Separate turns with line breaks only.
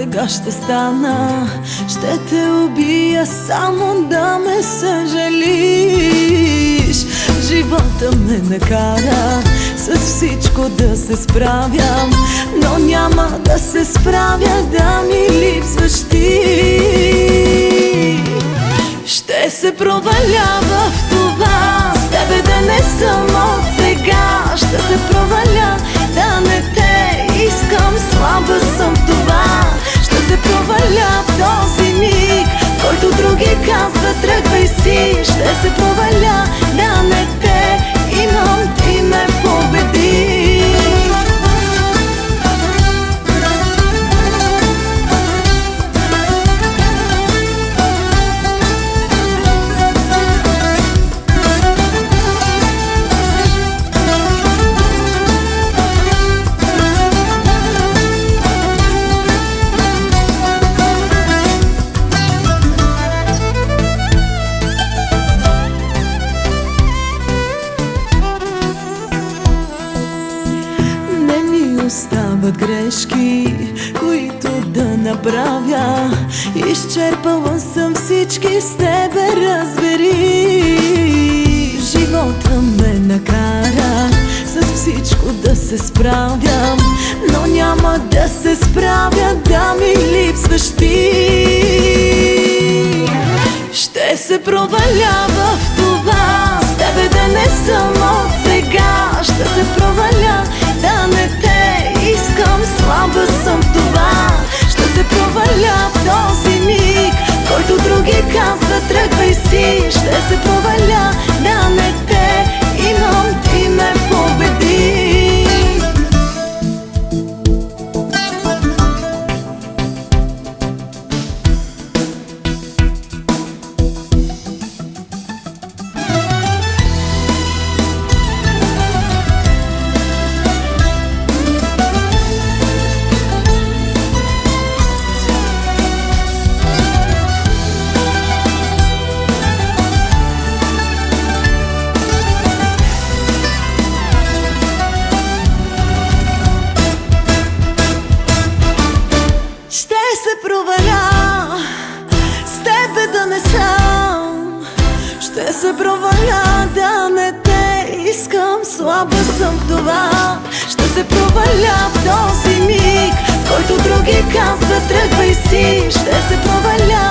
сега ще стана. Ще те убия само да ме съжалиш. Живота ме накара с всичко да се справям, но няма да се справя да ми липсваш ти. Ще се проваля в това с тебе да не съм от сега. Ще се проваля да не те искам, слаба съм в това. Ще се проваля в този миг, в който други казват тръгвай си. Ще се проваля да не те имам, ти ме победи. Остават грешки, които да направя. Изчерпала съм всички с тебе, разбери. Живота ме накара с всичко да се справям, но няма да се справя да ми липсваш ти. Ще се проваля в това с тебе да не съм от сега. Ще се проваля да не те искам, слаба съм в това. Ще се проваля в този миг, в който други казват тръгвай си. Ще се проваля да не те имам, ти ме победи. Ще се проваля с тебе да не съм. Ще се проваля да не те искам, слаба съм в това. Ще се проваля в този миг, в който други казват тръгвай си. Ще се проваля